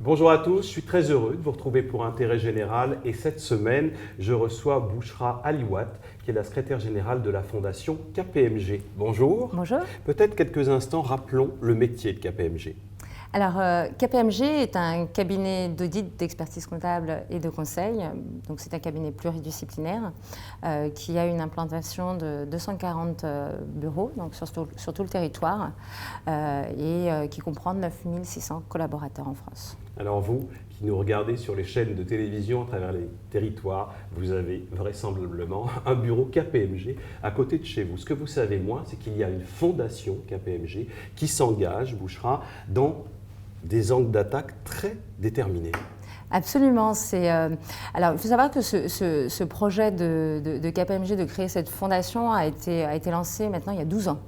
Bonjour à tous, je suis très heureux de vous retrouver pour Intérêt Général et cette semaine, je reçois Bouchra Aliouat, qui est la secrétaire générale de la fondation KPMG. Bonjour. Bonjour. Peut-être quelques instants, rappelons le métier de KPMG. Alors, KPMG est un cabinet d'audit, d'expertise comptable et de conseil. Donc, c'est un cabinet pluridisciplinaire qui a une implantation de 240 bureaux donc sur tout le territoire et qui comprend 9600 collaborateurs en France. Alors vous, qui nous regardez sur les chaînes de télévision à travers les territoires, vous avez vraisemblablement un bureau KPMG à côté de chez vous. Ce que vous savez moins, c'est qu'il y a une fondation KPMG qui s'engage, Bouchra, dans des angles d'attaque très déterminés. Absolument. Alors, il faut savoir que ce projet de KPMG de créer cette fondation a été lancé maintenant il y a 12 ans.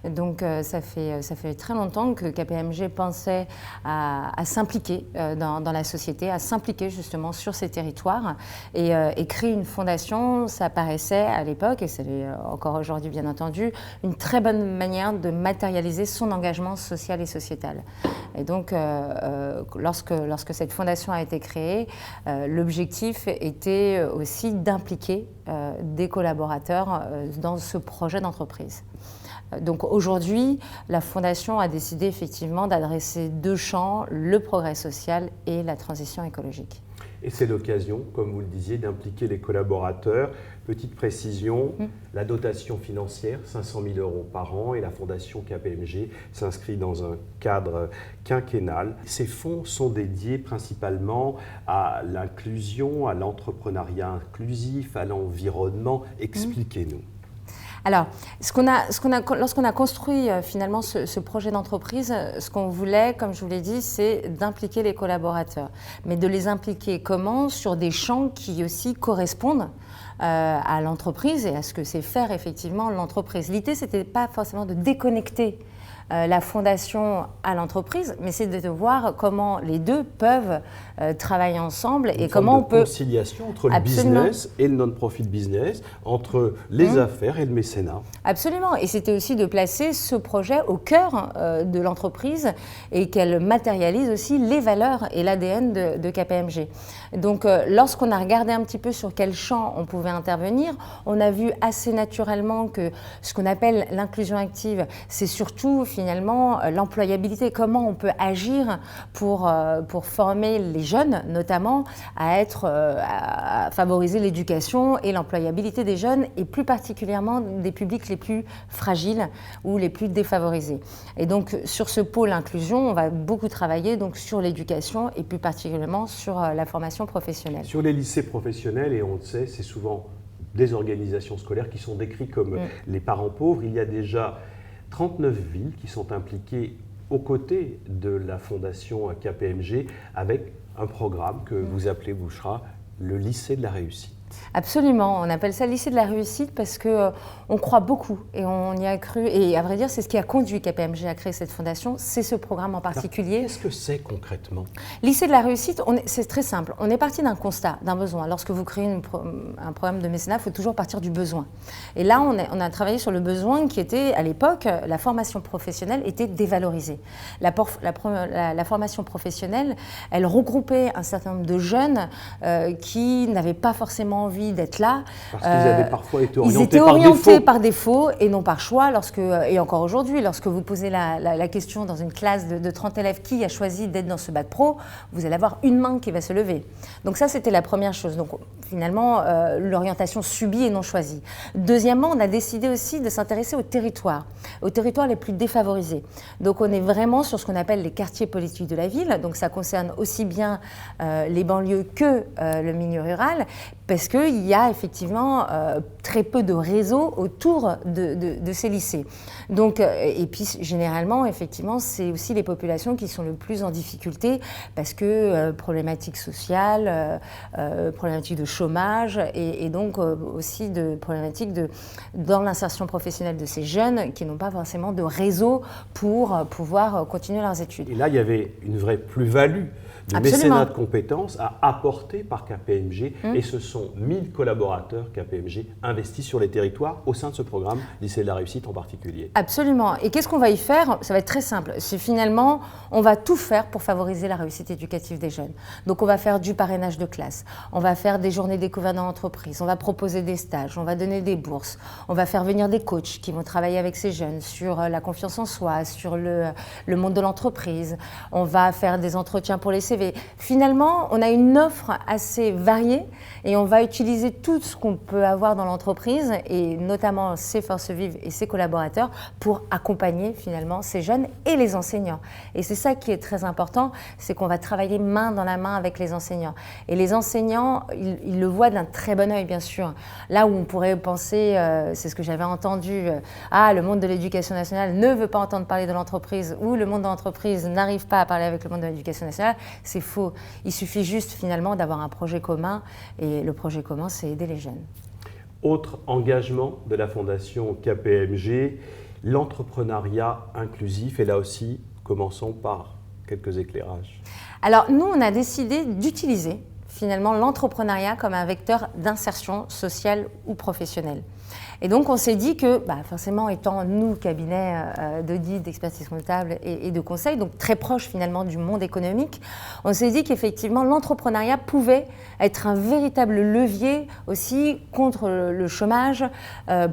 Donc ça fait très longtemps que KPMG pensait à s'impliquer dans la société, à s'impliquer justement sur ces territoires et créer une fondation, ça paraissait à l'époque, et c'est encore aujourd'hui bien entendu, une très bonne manière de matérialiser son engagement social et sociétal. Et donc lorsque cette fondation a été créée, l'objectif était aussi d'impliquer des collaborateurs dans ce projet d'entreprise. Donc aujourd'hui, la Fondation a décidé effectivement d'adresser deux champs, le progrès social et la transition écologique. Et c'est l'occasion, comme vous le disiez, d'impliquer les collaborateurs. Petite précision, la dotation financière, 500 000 € par an, et la Fondation KPMG s'inscrit dans un cadre quinquennal. Ces fonds sont dédiés principalement à l'inclusion, à l'entrepreneuriat inclusif, à l'environnement. Expliquez-nous. Alors, lorsqu'on a construit finalement ce projet d'entreprise, ce qu'on voulait, comme je vous l'ai dit, c'est d'impliquer les collaborateurs. Mais de les impliquer comment? Sur des champs qui aussi correspondent à l'entreprise et à ce que c'est faire effectivement l'entreprise. L'idée, ce n'était pas forcément de déconnecter la fondation à l'entreprise, mais c'est de voir comment les deux peuvent travailler ensemble et comment on peut... conciliation entre le business et le non-profit business, entre les affaires et le mécénat. Absolument, et c'était aussi de placer ce projet au cœur de l'entreprise et qu'elle matérialise aussi les valeurs et l'ADN de KPMG. Donc lorsqu'on a regardé un petit peu sur quel champ on pouvait intervenir, on a vu assez naturellement que ce qu'on appelle l'inclusion active, c'est surtout finalement l'employabilité, comment on peut agir pour former les jeunes notamment à favoriser l'éducation et l'employabilité des jeunes et plus particulièrement des publics les plus fragiles ou les plus défavorisés. Et donc sur ce pôle inclusion, on va beaucoup travailler donc sur l'éducation et plus particulièrement sur la formation professionnelle. Sur les lycées professionnels, et on le sait, c'est souvent des organisations scolaires qui sont décrites comme les parents pauvres. Il y a déjà 39 villes qui sont impliquées aux côtés de la fondation KPMG avec un programme que vous appelez, Bouchra, le lycée de la réussite. Absolument, on appelle ça le lycée de la réussite parce qu'on croit beaucoup et on y a cru. Et à vrai dire, c'est ce qui a conduit KPMG à créer cette fondation, c'est ce programme en particulier. Qu'est-ce que c'est concrètement? Lycée de la réussite, c'est très simple. On est parti d'un constat, d'un besoin. Lorsque vous créez un programme de mécénat, il faut toujours partir du besoin. Et là, on a travaillé sur le besoin qui était, à l'époque, la formation professionnelle était dévalorisée. La formation professionnelle, elle regroupait un certain nombre de jeunes qui n'avaient pas forcément envie d'être là. Parce qu'ils avaient parfois été orientés, ils étaient orientés par défaut et non par choix. Et encore aujourd'hui, lorsque vous posez la question dans une classe de 30 élèves qui a choisi d'être dans ce bac pro, vous allez avoir une main qui va se lever. Donc ça, c'était la première chose. Donc finalement, l'orientation subie et non choisie. Deuxièmement, on a décidé aussi de s'intéresser aux territoires les plus défavorisés. Donc on est vraiment sur ce qu'on appelle les quartiers politiques de la ville. Donc ça concerne aussi bien les banlieues que le milieu rural, parce qu'il y a effectivement très peu de réseaux autour de ces lycées. Donc, et puis généralement, effectivement, c'est aussi les populations qui sont le plus en difficulté parce que problématiques sociales, problématiques de chômage et donc aussi de problématiques dans l'insertion professionnelle de ces jeunes qui n'ont pas forcément de réseau pour pouvoir continuer leurs études. Et là, il y avait une vraie plus-value du mécénat de compétences apporté par KPMG et ce sont 1000 collaborateurs KPMG investis sur les territoires au sein de ce programme Lycée de la Réussite en particulier. Absolument. Et qu'est-ce qu'on va y faire? Ça va être très simple. C'est finalement, on va tout faire pour favoriser la réussite éducative des jeunes. Donc on va faire du parrainage de classe, on va faire des journées découvertes dans l'entreprise, on va proposer des stages, on va donner des bourses, on va faire venir des coachs qui vont travailler avec ces jeunes sur la confiance en soi, sur le monde de l'entreprise, on va faire des entretiens pour les CV. Finalement, on a une offre assez variée et on va utiliser tout ce qu'on peut avoir dans l'entreprise et notamment ses forces vives et ses collaborateurs pour accompagner finalement ces jeunes et les enseignants. Et c'est ça qui est très important, c'est qu'on va travailler main dans la main avec les enseignants. Et les enseignants, ils le voient d'un très bon œil, bien sûr. Là où on pourrait penser, c'est ce que j'avais entendu, le monde de l'éducation nationale ne veut pas entendre parler de l'entreprise ou le monde de l'entreprise n'arrive pas à parler avec le monde de l'éducation nationale, c'est faux. Il suffit juste finalement d'avoir un projet commun et le projet commun, c'est aider les jeunes. Autre engagement de la Fondation KPMG, l'entrepreneuriat inclusif. Et là aussi, commençons par quelques éclairages. Alors nous, on a décidé d'utiliser finalement l'entrepreneuriat comme un vecteur d'insertion sociale ou professionnelle. Et donc on s'est dit que, forcément étant nous, cabinet d'audit, d'expertise comptable et de conseil, donc très proche finalement du monde économique, on s'est dit qu'effectivement l'entrepreneuriat pouvait être un véritable levier aussi contre le chômage,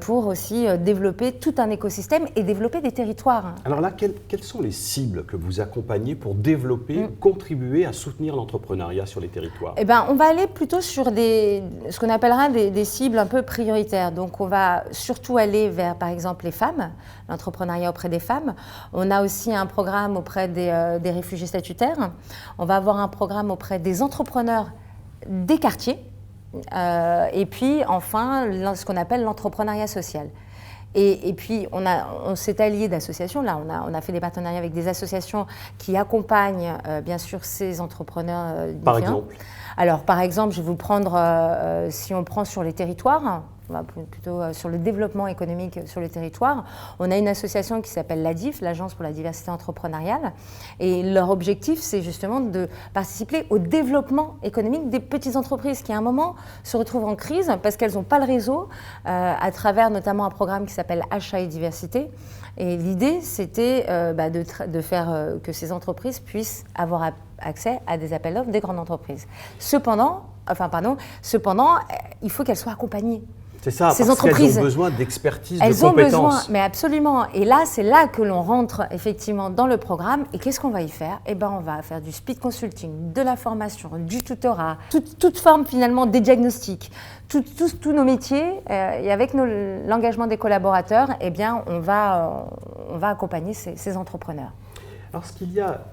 pour aussi développer tout un écosystème et développer des territoires. Alors là, quelles sont les cibles que vous accompagnez pour développer, contribuer à soutenir l'entrepreneuriat sur les territoires? Eh ben, on va aller plutôt sur ce qu'on appellera des cibles un peu prioritaires. Donc on va surtout aller vers, par exemple, les femmes, l'entrepreneuriat auprès des femmes. On a aussi un programme auprès des réfugiés statutaires. On va avoir un programme auprès des entrepreneurs des quartiers. Et puis, enfin, ce qu'on appelle l'entrepreneuriat social. Et puis, on s'est allié d'associations. Là, on a fait des partenariats avec des associations qui accompagnent, bien sûr, ces entrepreneurs différents. Par exemple? Alors, par exemple, je vais vous prendre, si on prend sur les territoires, on va plutôt sur le développement économique sur le territoire. On a une association qui s'appelle l'ADIF, l'Agence pour la diversité entrepreneuriale. Et leur objectif, c'est justement de participer au développement économique des petites entreprises qui, à un moment, se retrouvent en crise parce qu'elles n'ont pas le réseau, à travers notamment un programme qui s'appelle Achat et Diversité. Et l'idée, c'était de faire que ces entreprises puissent avoir accès à des appels d'offres des grandes entreprises. Cependant, il faut qu'elles soient accompagnées. C'est ça, ces parce entreprises, qu'elles ont besoin d'expertise, de compétences. Elles ont besoin, mais absolument. Et là, c'est là que l'on rentre effectivement dans le programme. Et qu'est-ce qu'on va y faire? Eh ben, on va faire du speed consulting, de la formation, du tutorat, toute forme finalement des diagnostics, tous nos métiers. Et avec l'engagement des collaborateurs, eh bien, on va accompagner ces entrepreneurs. Alors, ce qu'il y a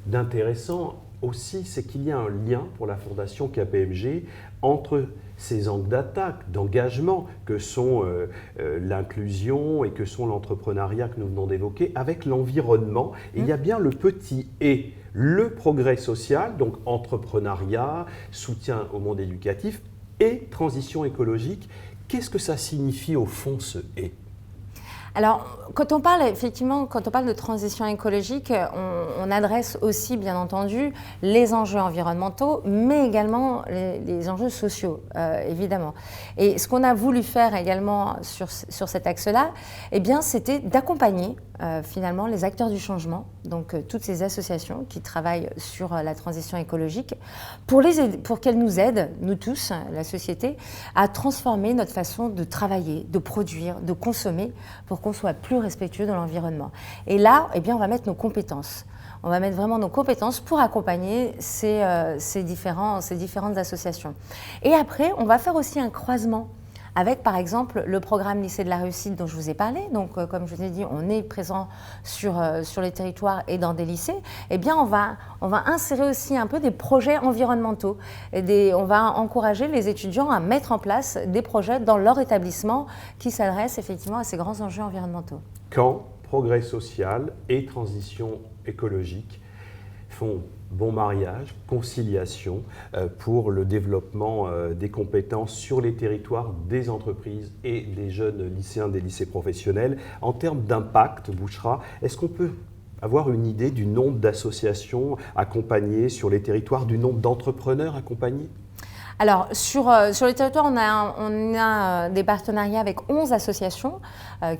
d'intéressant aussi, c'est qu'il y a un lien pour la Fondation KPMG entre ces angles d'attaque, d'engagement que sont l'inclusion et que sont l'entrepreneuriat que nous venons d'évoquer, avec l'environnement. Et il y a bien le petit « et », le progrès social, donc entrepreneuriat, soutien au monde éducatif et transition écologique. Qu'est-ce que ça signifie au fond ce « et » ? Alors, quand on parle de transition écologique, on adresse aussi, bien entendu, les enjeux environnementaux, mais également les enjeux sociaux, évidemment. Et ce qu'on a voulu faire également sur cet axe-là, eh bien, c'était d'accompagner finalement les acteurs du changement, donc toutes ces associations qui travaillent sur la transition écologique, pour qu'elles nous aident, nous tous, la société, à transformer notre façon de travailler, de produire, de consommer, pour qu'on soit plus respectueux de l'environnement. Et là, eh bien, on va mettre nos compétences. On va mettre vraiment nos compétences pour accompagner ces différentes associations. Et après, on va faire aussi un croisement avec, par exemple, le programme Lycée de la Réussite dont je vous ai parlé. Donc, comme je vous ai dit, on est présent sur les territoires et dans des lycées. Eh bien, on va insérer aussi un peu des projets environnementaux. On va encourager les étudiants à mettre en place des projets dans leur établissement qui s'adressent effectivement à ces grands enjeux environnementaux. Quand progrès social et transition écologique font bon mariage, conciliation pour le développement des compétences sur les territoires des entreprises et des jeunes lycéens des lycées professionnels. En termes d'impact, Bouchra, est-ce qu'on peut avoir une idée du nombre d'associations accompagnées sur les territoires, du nombre d'entrepreneurs accompagnés? Alors, sur les territoires, on a des partenariats avec 11 associations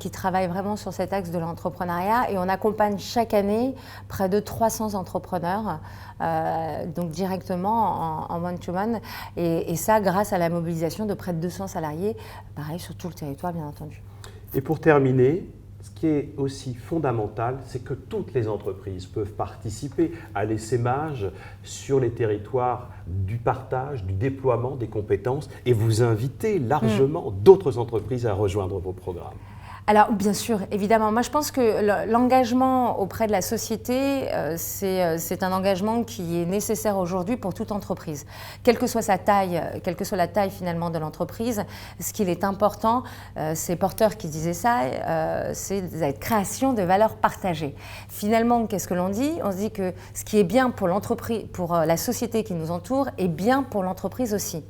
qui travaillent vraiment sur cet axe de l'entrepreneuriat et on accompagne chaque année près de 300 entrepreneurs, donc directement en one-to-one, et ça grâce à la mobilisation de près de 200 salariés, pareil sur tout le territoire bien entendu. Et pour terminer, ce qui est aussi fondamental, c'est que toutes les entreprises peuvent participer à l'essaimage sur les territoires du partage, du déploiement des compétences et vous inviter largement d'autres entreprises à rejoindre vos programmes. Alors bien sûr, évidemment. Moi je pense que l'engagement auprès de la société, c'est un engagement qui est nécessaire aujourd'hui pour toute entreprise. Quelle que soit sa taille, quelle que soit la taille finalement de l'entreprise, ce qu'il est important, c'est Porter qui disait ça, c'est la création de valeurs partagées. Finalement, qu'est-ce que l'on dit? On se dit que ce qui est bien pour l'entreprise, pour la société qui nous entoure, est bien pour l'entreprise aussi.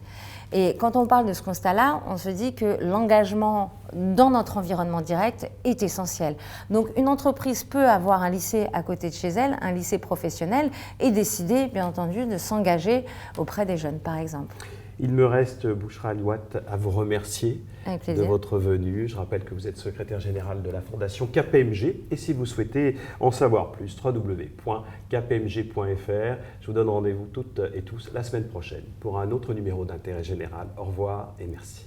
Et quand on parle de ce constat-là, on se dit que l'engagement dans notre environnement direct est essentiel. Donc une entreprise peut avoir un lycée à côté de chez elle, un lycée professionnel, et décider, bien entendu, de s'engager auprès des jeunes, par exemple. Il me reste, Bouchra Alouat, à vous remercier de votre venue. Je rappelle que vous êtes secrétaire générale de la Fondation KPMG. Et si vous souhaitez en savoir plus, www.kpmg.fr. Je vous donne rendez-vous toutes et tous la semaine prochaine pour un autre numéro d'Intérêt Général. Au revoir et merci.